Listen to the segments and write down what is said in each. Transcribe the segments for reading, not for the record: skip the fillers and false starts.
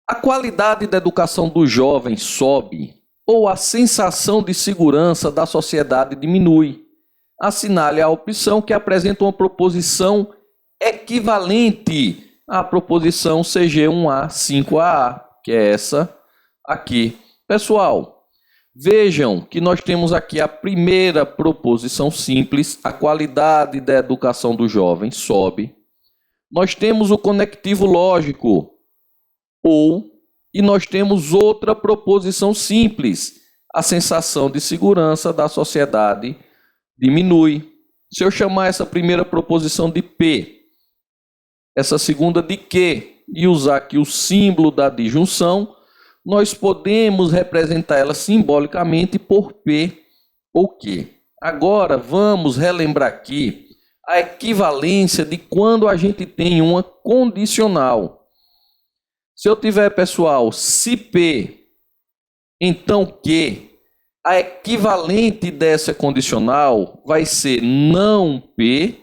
A qualidade da educação dos jovens sobe ou a sensação de segurança da sociedade diminui? Assinale a opção que apresenta uma proposição equivalente à proposição CG1A 5AA, que é essa aqui. Pessoal, vejam que nós temos aqui a primeira proposição simples, a qualidade da educação dos jovens sobe. Nós temos o conectivo lógico, ou, e nós temos outra proposição simples, a sensação de segurança da sociedade diminui. Se eu chamar essa primeira proposição de P, essa segunda de Q, e usar aqui o símbolo da disjunção, nós podemos representar ela simbolicamente por P ou Q. Agora, vamos relembrar aqui a equivalência de quando a gente tem uma condicional. Se eu tiver, pessoal, se P, então Q, a equivalente dessa condicional vai ser não P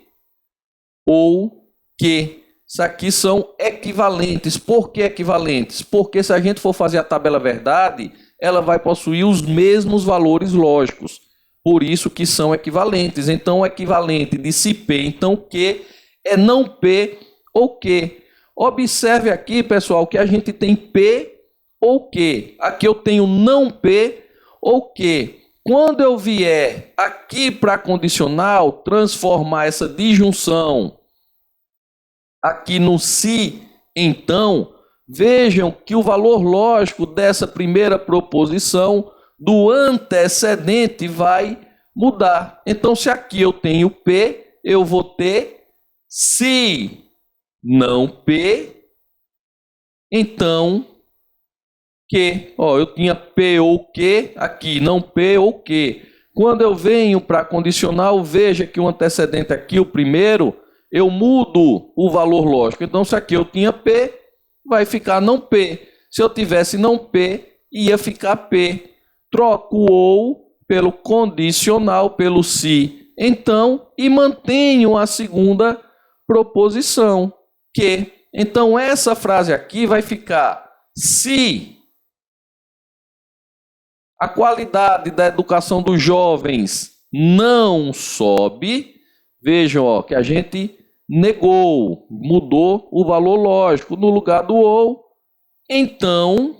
ou Q. Isso aqui são equivalentes. Por que equivalentes? Porque se a gente for fazer a tabela verdade, ela vai possuir os mesmos valores lógicos. Por isso que são equivalentes. Então, o equivalente de se P, então Q, é não P ou Q. Observe aqui, pessoal, que a gente tem P ou Q. Aqui eu tenho não P ou Q. Quando eu vier aqui para a condicional, transformar essa disjunção aqui no se, então, vejam que o valor lógico dessa primeira proposição do antecedente vai mudar. Então, se aqui eu tenho P, eu vou ter se não P, então Q. Ó, eu tinha P ou Q, aqui não P ou Q. Quando eu venho para condicional, veja que o antecedente aqui, o primeiro, eu mudo o valor lógico. Então, se aqui eu tinha P, vai ficar não P. Se eu tivesse não P, ia ficar P. Troco o ou pelo condicional, pelo se, então, e mantenho a segunda proposição, que. Então, essa frase aqui vai ficar: se a qualidade da educação dos jovens não sobe, vejam, ó, que a gente negou, mudou o valor lógico no lugar do ou, então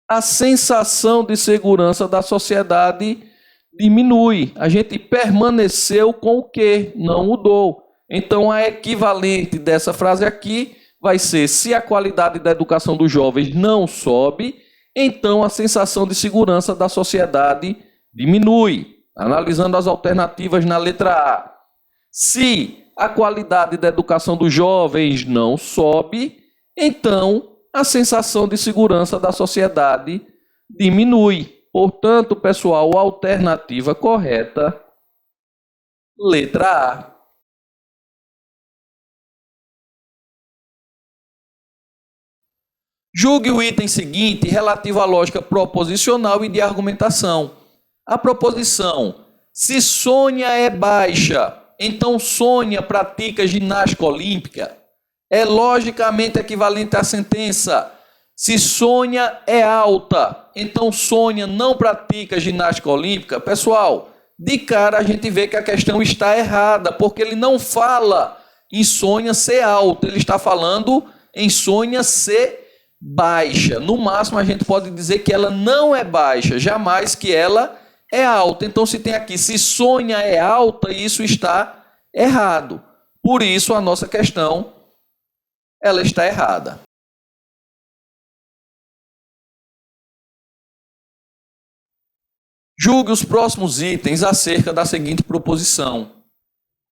a sensação de segurança da sociedade diminui. A gente permaneceu com o que, não mudou. Então, a equivalente dessa frase aqui vai ser: se a qualidade da educação dos jovens não sobe, então a sensação de segurança da sociedade diminui. Analisando as alternativas na letra A. Se a qualidade da educação dos jovens não sobe, então a sensação de segurança da sociedade diminui. Portanto, pessoal, a alternativa correta, letra A. Julgue o item seguinte relativo à lógica proposicional e de argumentação. A proposição: se Sônia é baixa, então Sônia pratica ginástica olímpica, é logicamente equivalente à sentença: se Sônia é alta, então Sônia não pratica ginástica olímpica. Pessoal, de cara a gente vê que a questão está errada, porque ele não fala em Sônia ser alta, ele está falando em Sônia ser baixa. No máximo a gente pode dizer que ela não é baixa, jamais que ela é alta. Então, se tem aqui, se Sônia é alta, isso está errado. Por isso, a nossa questão, ela está errada. Julgue os próximos itens acerca da seguinte proposição: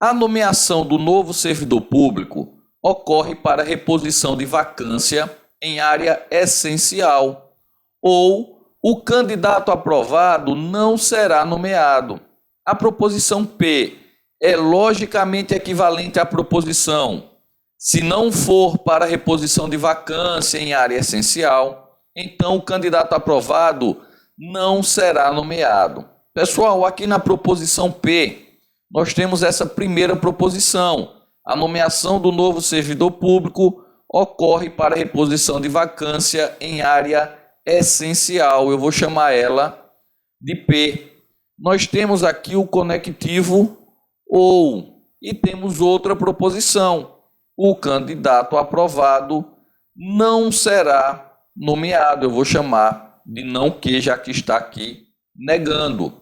a nomeação do novo servidor público ocorre para reposição de vacância em área essencial, ou o candidato aprovado não será nomeado. A proposição P é logicamente equivalente à proposição: se não for para reposição de vacância em área essencial, então o candidato aprovado não será nomeado. Pessoal, aqui na proposição P, nós temos essa primeira proposição: a nomeação do novo servidor público ocorre para reposição de vacância em área essencial. Eu vou chamar ela de P. Nós temos aqui o conectivo ou, e temos outra proposição. O candidato aprovado não será nomeado. Eu vou chamar de não que, já que está aqui negando.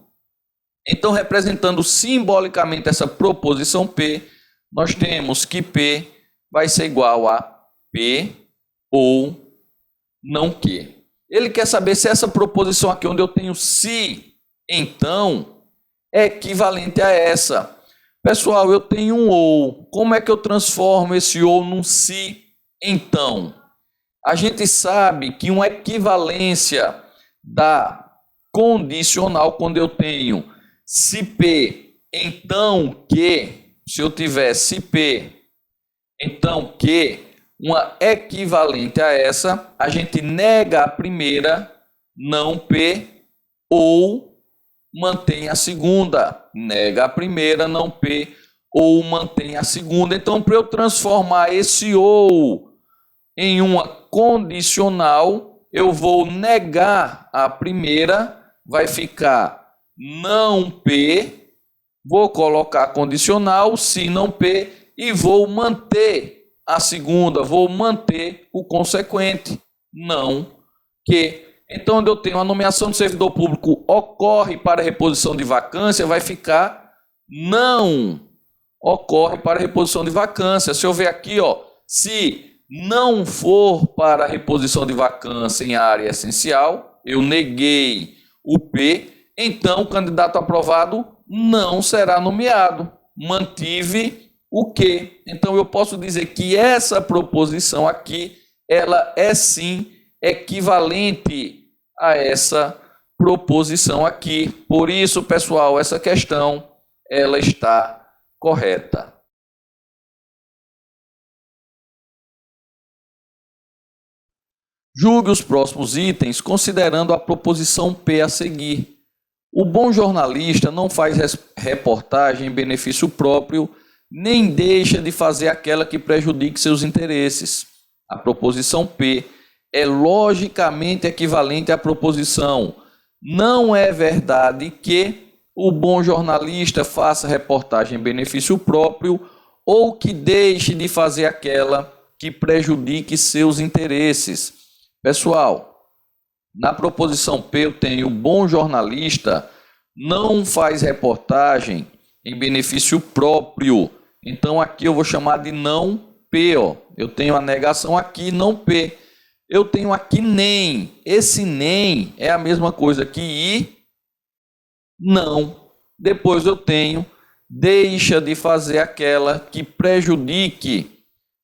Então, representando simbolicamente essa proposição P, nós temos que P vai ser igual a P ou não que. Ele quer saber se essa proposição aqui, onde eu tenho se, então, é equivalente a essa. Pessoal, eu tenho um ou. Como é que eu transformo esse ou num se, então? A gente sabe que uma equivalência da condicional, quando eu tenho se P, então que, se eu tiver se P, então que, uma equivalente a essa, a gente nega a primeira, não P, ou mantém a segunda. Nega a primeira, não P, ou mantém a segunda. Então, para eu transformar esse ou em uma condicional, eu vou negar a primeira, vai ficar não P, vou colocar condicional, se não P, e vou manter a segunda, vou manter o consequente, não que. Então, onde eu tenho a nomeação do servidor público ocorre para reposição de vacância, vai ficar não ocorre para reposição de vacância. Se eu ver aqui, ó, se não for para reposição de vacância em área essencial, eu neguei o P, então o candidato aprovado não será nomeado. Mantive o que. Então eu posso dizer que essa proposição aqui, ela é sim equivalente a essa proposição aqui. Por isso, pessoal, essa questão, ela está correta. Julgue os próximos itens considerando a proposição P a seguir. O bom jornalista não faz reportagem em benefício próprio, nem deixa de fazer aquela que prejudique seus interesses. A proposição P é logicamente equivalente à proposição não é verdade que o bom jornalista faça reportagem em benefício próprio ou que deixe de fazer aquela que prejudique seus interesses. Pessoal, na proposição P eu tenho o bom jornalista não faz reportagem em benefício próprio. Então aqui eu vou chamar de não P, ó. Eu tenho a negação aqui, não P. Eu tenho aqui nem. Esse nem é a mesma coisa que i, não. Depois eu tenho deixa de fazer aquela que prejudique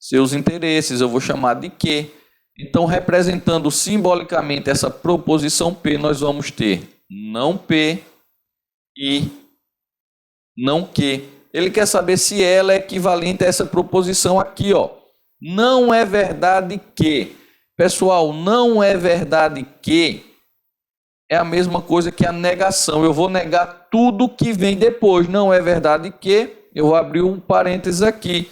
seus interesses. Eu vou chamar de que. Então, representando simbolicamente essa proposição P, nós vamos ter não P e não que. Ele quer saber se ela é equivalente a essa proposição aqui, ó. Não é verdade que. Pessoal, não é verdade que é a mesma coisa que a negação. Eu vou negar tudo que vem depois. Não é verdade que. Eu vou abrir um parênteses aqui.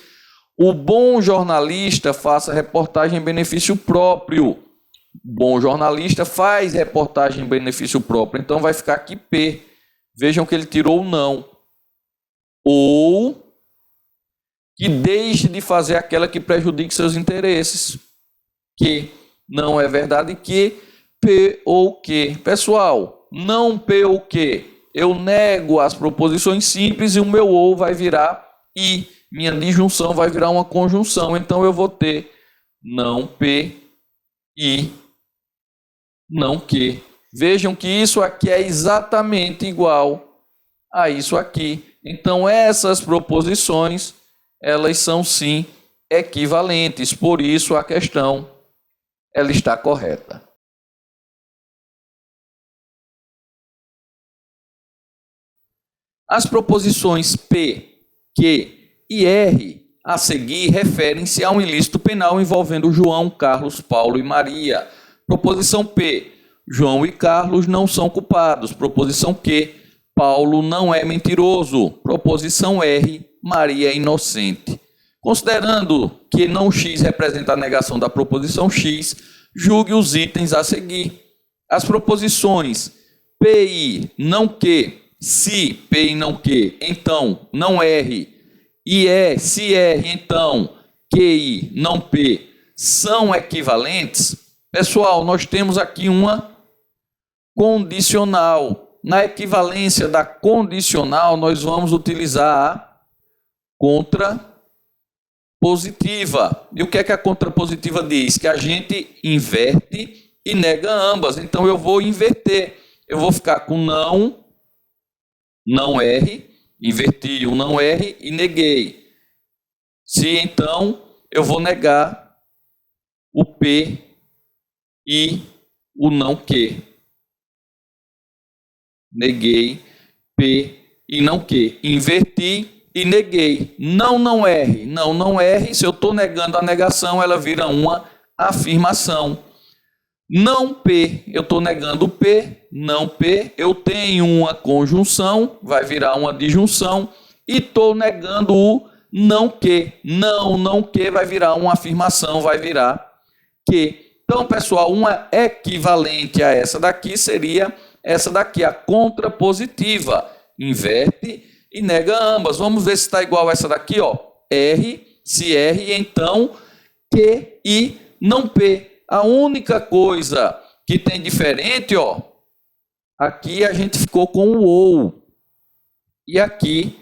O bom jornalista faça reportagem em benefício próprio. Bom jornalista faz reportagem em benefício próprio. Então vai ficar aqui P. Vejam que ele tirou o não. Ou que deixe de fazer aquela que prejudique seus interesses. Que não é verdade que P ou que. Pessoal, não P ou que. Eu nego as proposições simples e o meu ou vai virar i. Minha disjunção vai virar uma conjunção. Então eu vou ter não P e não que. Vejam que isso aqui é exatamente igual a isso aqui. Então essas proposições, elas são sim equivalentes. Por isso a questão, ela está correta. As proposições P, Q e R a seguir referem-se a um ilícito penal envolvendo João, Carlos, Paulo e Maria. Proposição P, João e Carlos não são culpados. Proposição Q, Paulo não é mentiroso. Proposição R, Maria é inocente. Considerando que não X representa a negação da proposição X, julgue os itens a seguir. As proposições PI não Q, se PI não Q, então não R, e se R, então QI não P, são equivalentes. Pessoal, nós temos aqui uma condicional. Na equivalência da condicional, nós vamos utilizar a contrapositiva. E o que é que a contrapositiva diz? Que a gente inverte e nega ambas. Então, eu vou inverter. Eu vou ficar com não R, inverti o não R e neguei. Se então, eu vou negar o P e o não Q. Neguei P e não Q. Inverti e neguei. Não R. Não R. Se eu estou negando a negação, ela vira uma afirmação. Não P. Eu estou negando o P. Não P. Eu tenho uma conjunção. Vai virar uma disjunção. E estou negando o não Q. Não Q vai virar uma afirmação. Vai virar Q. Então, pessoal, uma equivalente a essa daqui seria essa daqui, a contrapositiva. Inverte e nega ambas. Vamos ver se está igual a essa daqui, ó. R, se R, então Q e não P. A única coisa que tem diferente, ó, aqui a gente ficou com o ou. E aqui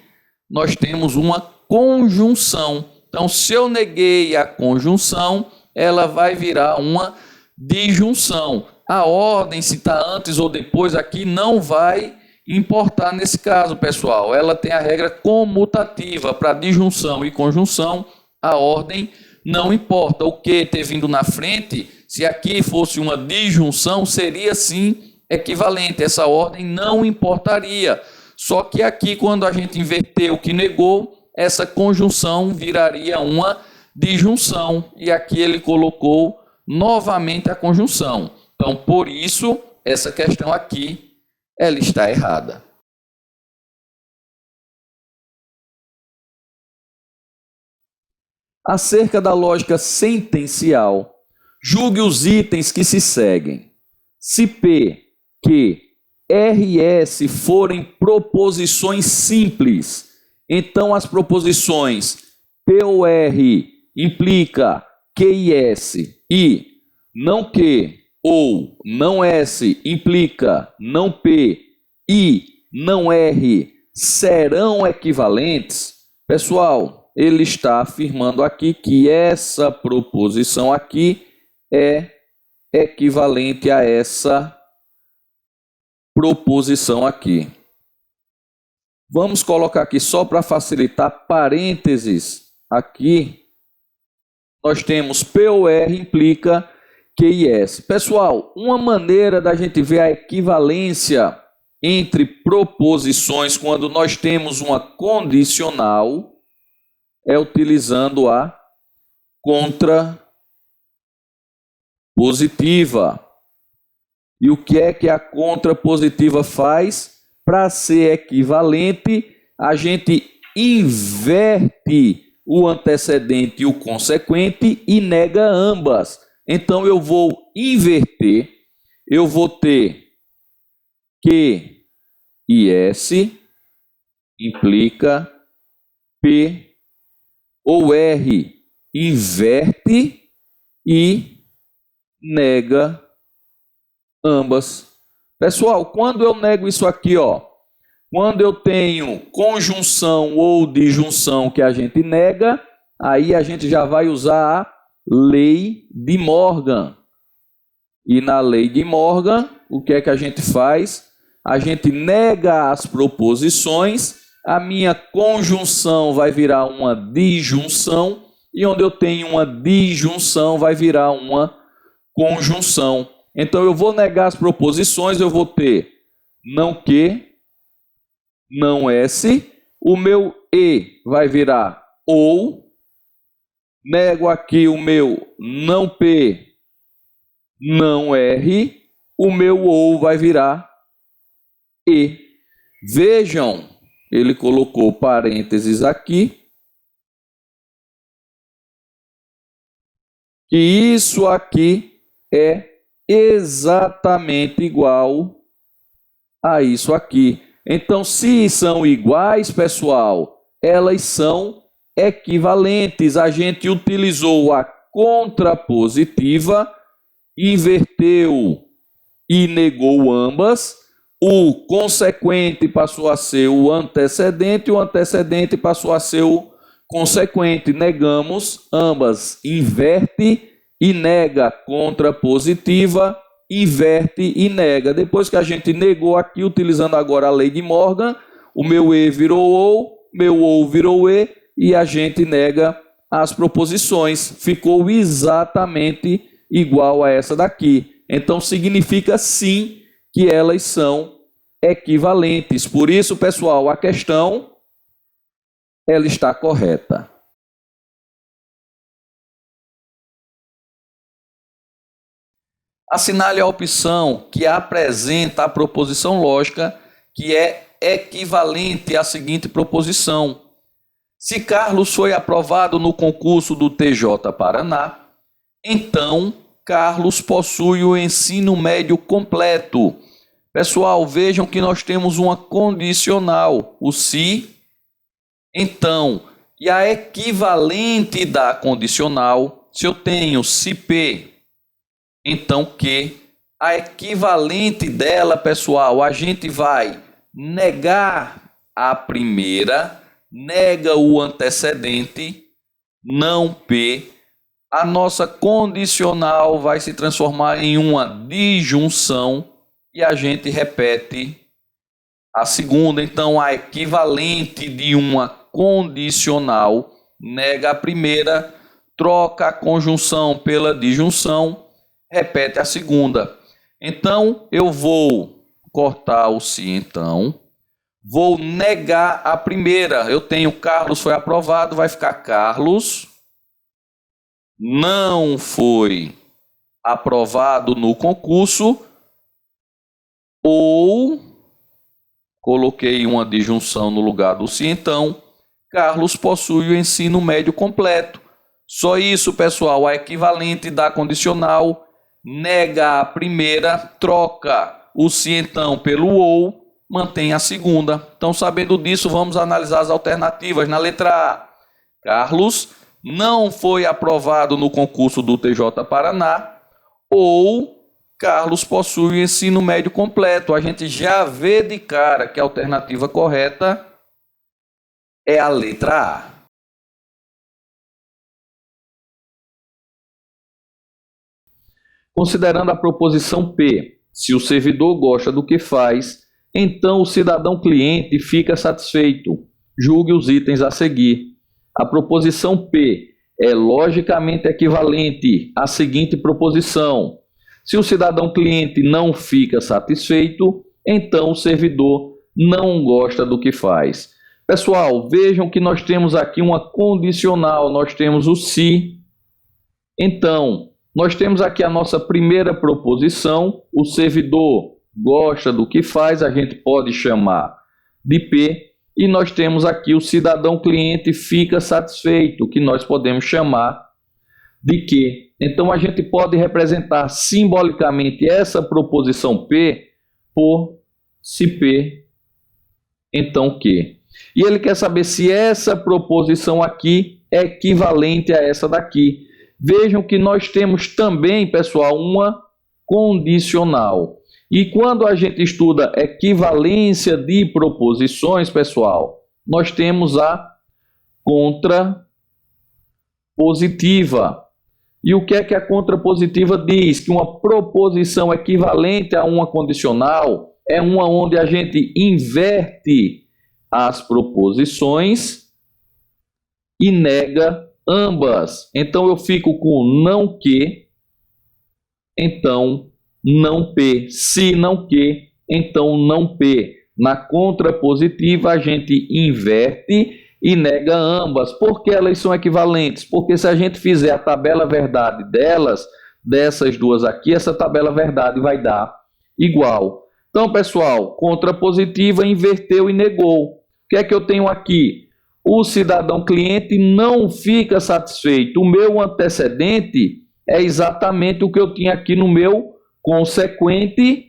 nós temos uma conjunção. Então, se eu neguei a conjunção, ela vai virar uma disjunção. A ordem, se está antes ou depois, aqui não vai importar nesse caso, pessoal. Ela tem a regra comutativa para disjunção e conjunção. A ordem não importa. O que ter vindo na frente, se aqui fosse uma disjunção, seria sim equivalente. Essa ordem não importaria. Só que aqui, quando a gente inverteu o que negou, essa conjunção viraria uma disjunção. E aqui ele colocou novamente a conjunção. Então, por isso, essa questão aqui, ela está errada. Acerca da lógica sentencial, julgue os itens que se seguem. Se P, Q, R e S forem proposições simples, então as proposições P ou R implica Q e S e não Q ou não S implica não P e não R serão equivalentes. Pessoal, ele está afirmando aqui que essa proposição aqui é equivalente a essa proposição aqui. Vamos colocar aqui só para facilitar parênteses aqui. Nós temos P ou R implica Q e S. Pessoal, uma maneira da gente ver a equivalência entre proposições quando nós temos uma condicional é utilizando a contrapositiva. E o que é que a contrapositiva faz? Para ser equivalente, a gente inverte o antecedente e o consequente e nega ambas. Então, eu vou inverter, eu vou ter Q e S implica P ou R inverte e nega ambas. Pessoal, quando eu nego isso aqui, ó, quando eu tenho conjunção ou disjunção que a gente nega, aí a gente já vai usar a lei de Morgan. E na lei de Morgan, o que é que a gente faz? A gente nega as proposições, a minha conjunção vai virar uma disjunção, e onde eu tenho uma disjunção vai virar uma conjunção. Então eu vou negar as proposições, eu vou ter não Q, não S, o meu E vai virar ou, nego aqui o meu não P, não R, o meu ou vai virar E. Vejam, ele colocou parênteses aqui, que isso aqui é exatamente igual a isso aqui. Então, se são iguais, pessoal, elas são equivalentes. A gente utilizou a contrapositiva, inverteu e negou ambas. O consequente passou a ser o antecedente passou a ser o consequente. Negamos ambas. Inverte e nega. Contrapositiva, inverte e nega. Depois que a gente negou aqui, utilizando agora a lei de Morgan, o meu E virou OU, meu OU virou E, e a gente nega as proposições. Ficou exatamente igual a essa daqui. Então, significa sim que elas são equivalentes. Por isso, pessoal, a questão ela está correta. Assinale a opção que apresenta a proposição lógica que é equivalente à seguinte proposição. Se Carlos foi aprovado no concurso do TJ Paraná, então Carlos possui o ensino médio completo. Pessoal, vejam que nós temos uma condicional, o se, então, e a equivalente da condicional, se eu tenho se P, então que, a equivalente dela, pessoal, a gente vai negar a primeira, nega o antecedente, não P, a nossa condicional vai se transformar em uma disjunção e a gente repete a segunda. Então, a equivalente de uma condicional nega a primeira, troca a conjunção pela disjunção, repete a segunda. Então, eu vou cortar o se então, vou negar a primeira. Eu tenho Carlos foi aprovado, vai ficar Carlos não foi aprovado no concurso, ou coloquei uma disjunção no lugar do se então, Carlos possui o ensino médio completo. Só isso, pessoal, a equivalente da condicional nega a primeira, troca o se então pelo ou, mantém a segunda. Então, sabendo disso, vamos analisar as alternativas. Na letra A, Carlos não foi aprovado no concurso do TJ Paraná, ou Carlos possui o ensino médio completo. A gente já vê de cara que a alternativa correta é a letra A. Considerando a proposição P, se o servidor gosta do que faz, então o cidadão cliente fica satisfeito. Julgue os itens a seguir. A proposição P é logicamente equivalente à seguinte proposição. Se o cidadão cliente não fica satisfeito, então o servidor não gosta do que faz. Pessoal, vejam que nós temos aqui uma condicional, nós temos o se. Então, nós temos aqui a nossa primeira proposição, o servidor gosta do que faz, a gente pode chamar de P. E nós temos aqui o cidadão cliente fica satisfeito, que nós podemos chamar de Q. Então, a gente pode representar simbolicamente essa proposição P por se P, então Q. E ele quer saber se essa proposição aqui é equivalente a essa daqui. Vejam que nós temos também, pessoal, uma condicional. E quando a gente estuda equivalência de proposições, pessoal, nós temos a contrapositiva. E o que é que a contrapositiva diz? Que uma proposição equivalente a uma condicional é uma onde a gente inverte as proposições e nega ambas. Então eu fico com não que, então não P. Se não que, então não P. Na contrapositiva a gente inverte e nega ambas. Por que elas são equivalentes? Porque se a gente fizer a tabela verdade delas, dessas duas aqui, essa tabela verdade vai dar igual. Então, pessoal, contrapositiva inverteu e negou. O que é que eu tenho aqui? O cidadão cliente não fica satisfeito. O meu antecedente é exatamente o que eu tinha aqui no meu consequente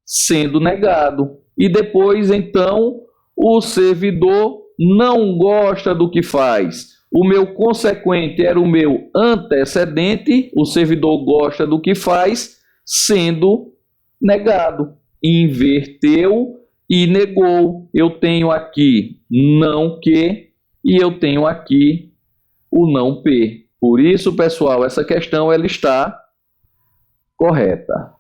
sendo negado. E depois, então, o servidor não gosta do que faz. O meu consequente era o meu antecedente, o servidor gosta do que faz, sendo negado. Inverteu e negou. Eu tenho aqui não que e eu tenho aqui o não P. Por isso, pessoal, essa questão ela está correta.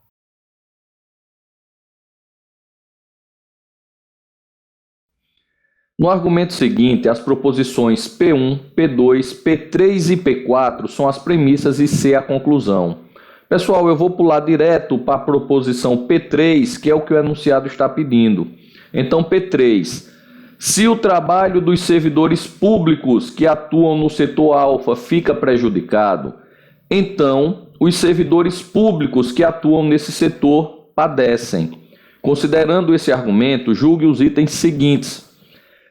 No argumento seguinte, as proposições P1, P2, P3 e P4 são as premissas e C a conclusão. Pessoal, eu vou pular direto para a proposição P3, que é o que o enunciado está pedindo. Então, P3. Se o trabalho dos servidores públicos que atuam no setor alfa fica prejudicado, então os servidores públicos que atuam nesse setor padecem. Considerando esse argumento, julgue os itens seguintes.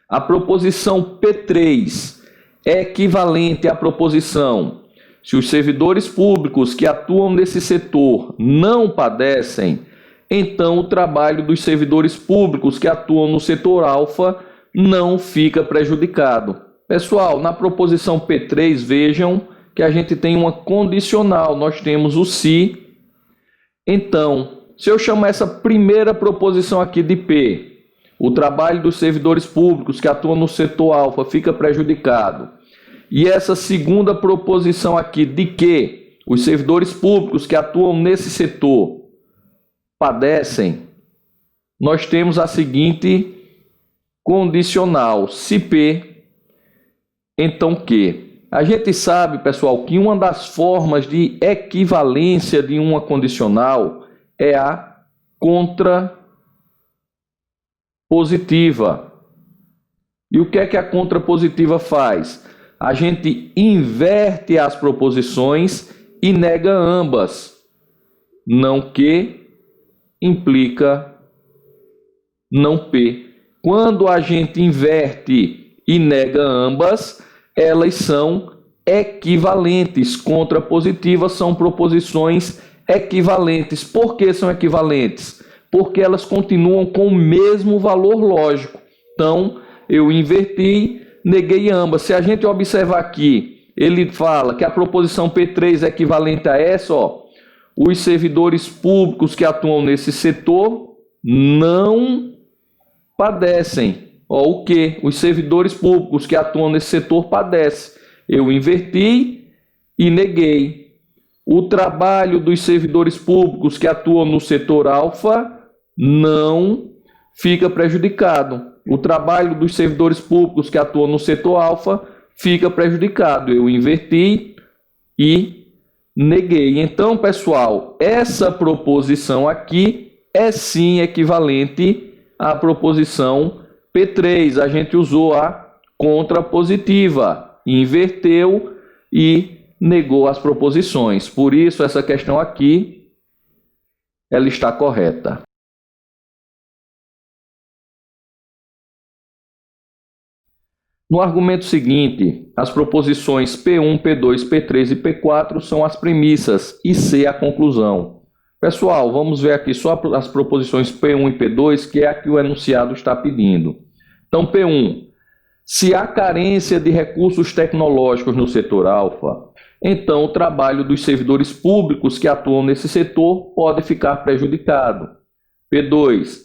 A proposição P3 é equivalente à proposição: se os servidores públicos que atuam nesse setor não padecem, então o trabalho dos servidores públicos que atuam no setor alfa não fica prejudicado. Pessoal, na proposição P3, vejam que a gente tem uma condicional, nós temos o se. Então, se eu chamar essa primeira proposição aqui de P, o trabalho dos servidores públicos que atuam no setor alfa fica prejudicado, e essa segunda proposição aqui de que os servidores públicos que atuam nesse setor padecem, nós temos a seguinte condicional: se P, então que. A gente sabe, pessoal, que uma das formas de equivalência de uma condicional é a contrapositiva. E o que é que a contrapositiva faz? A gente inverte as proposições e nega ambas. Não que implica não P. Quando a gente inverte e nega ambas, elas são equivalentes. Contrapositivas são proposições equivalentes. Por que são equivalentes? Porque elas continuam com o mesmo valor lógico. Então, eu inverti, neguei ambas. Se a gente observar aqui, ele fala que a proposição P3 é equivalente a essa, ó. Os servidores públicos que atuam nesse setor não padecem. Ó, o que? Os servidores públicos que atuam nesse setor padecem. Eu inverti e neguei. O trabalho dos servidores públicos que atuam no setor alfa não fica prejudicado. O trabalho dos servidores públicos que atuam no setor alfa fica prejudicado. Eu inverti e neguei. Então, pessoal, essa proposição aqui é sim equivalente à proposição P3. A gente usou a contrapositiva, inverteu e negou as proposições. Por isso, essa questão aqui, ela está correta. No argumento seguinte, as proposições P1, P2, P3 e P4 são as premissas e C a conclusão. Pessoal, vamos ver aqui só as proposições P1 e P2, que é a que o enunciado está pedindo. Então, P1, se há carência de recursos tecnológicos no setor alfa, então o trabalho dos servidores públicos que atuam nesse setor pode ficar prejudicado. P2,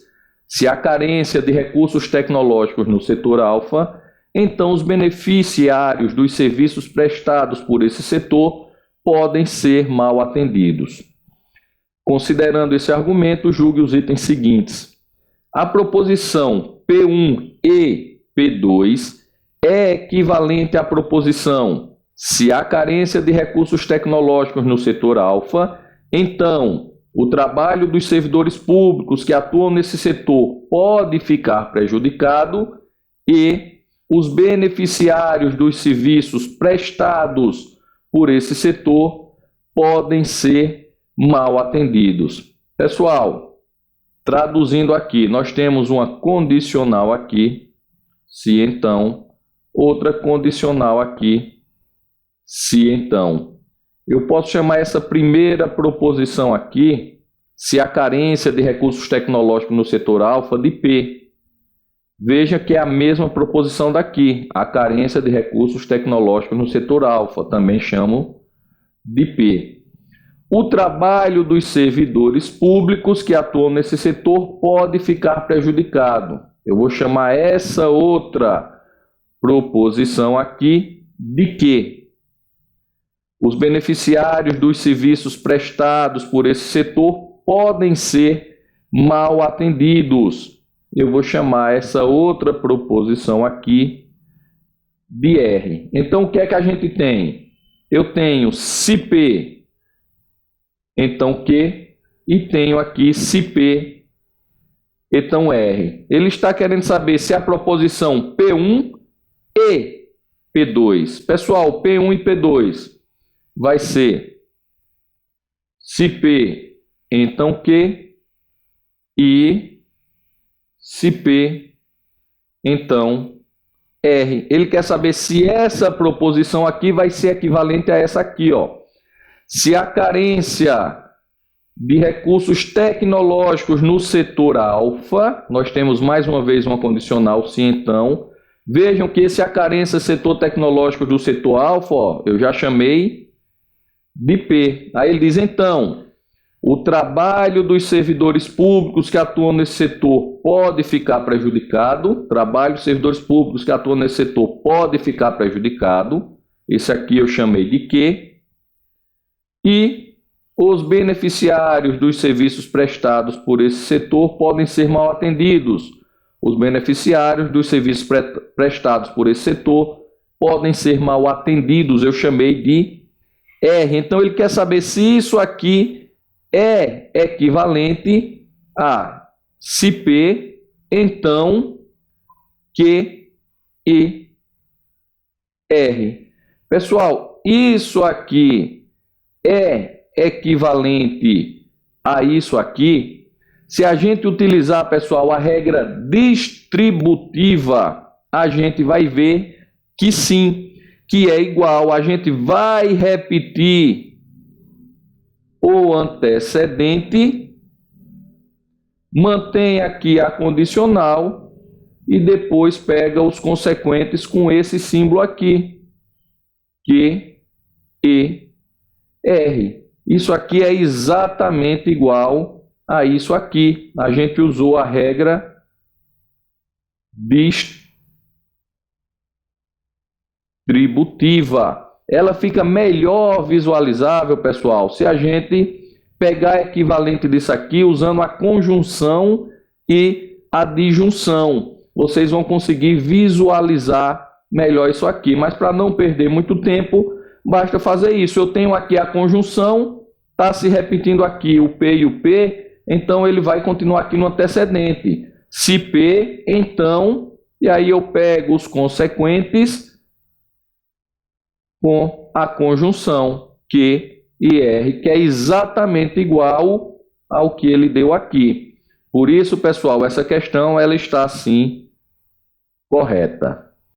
se há carência de recursos tecnológicos no setor alfa, então os beneficiários dos serviços prestados por esse setor podem ser mal atendidos. Considerando esse argumento, julgue os itens seguintes. A proposição P1 e P2 é equivalente à proposição: se há carência de recursos tecnológicos no setor alfa, então o trabalho dos servidores públicos que atuam nesse setor pode ficar prejudicado e os beneficiários dos serviços prestados por esse setor podem ser mal atendidos. Pessoal, traduzindo aqui, nós temos uma condicional aqui, se então, outra condicional aqui, se então. Eu posso chamar essa primeira proposição aqui, se a carência de recursos tecnológicos no setor alfa, de P. Veja que é a mesma proposição daqui, a carência de recursos tecnológicos no setor alfa, também chamo de P. O trabalho dos servidores públicos que atuam nesse setor pode ficar prejudicado. Eu vou chamar essa outra proposição aqui de que os beneficiários dos serviços prestados por esse setor podem ser mal atendidos. Eu vou chamar essa outra proposição aqui de R. Então, o que é que a gente tem? Eu tenho se P, então Q, e tenho aqui se P, então R. Ele está querendo saber se a proposição P1 e P2. Pessoal, P1 e P2 vai ser se P, então Q, e se P, então R. Ele quer saber se essa proposição aqui vai ser equivalente a essa aqui, ó. Se a carência de recursos tecnológicos no setor alfa, nós temos mais uma vez uma condicional se então. Vejam que se a carência setor tecnológico do setor alfa, ó, eu já chamei de P. Aí ele diz então, o trabalho dos servidores públicos que atuam nesse setor pode ficar prejudicado. Trabalho dos servidores públicos que atuam nesse setor pode ficar prejudicado. Esse aqui eu chamei de Q. E os beneficiários dos serviços prestados por esse setor podem ser mal atendidos. Os beneficiários dos serviços prestados por esse setor podem ser mal atendidos. Eu chamei de R. Então ele quer saber se isso aqui é equivalente a se P, então Q e R. Pessoal, isso aqui é equivalente a isso aqui se a gente utilizar, pessoal, a regra distributiva, a gente vai ver que sim, que é igual. A gente vai repetir o antecedente, mantém aqui a condicional e depois pega os consequentes com esse símbolo aqui, Q, E, R. Isso aqui é exatamente igual a isso aqui. A gente usou a regra distributiva. Ela fica melhor visualizável, pessoal, se a gente pegar a equivalente disso aqui usando a conjunção e a disjunção. Vocês vão conseguir visualizar melhor isso aqui. Mas para não perder muito tempo, basta fazer isso. Eu tenho aqui a conjunção, está se repetindo aqui o P e o P, então ele vai continuar aqui no antecedente. Se P, então, e aí eu pego os consequentes com a conjunção Q e R, que é exatamente igual ao que ele deu aqui. Por isso, pessoal, essa questão ela está assim correta.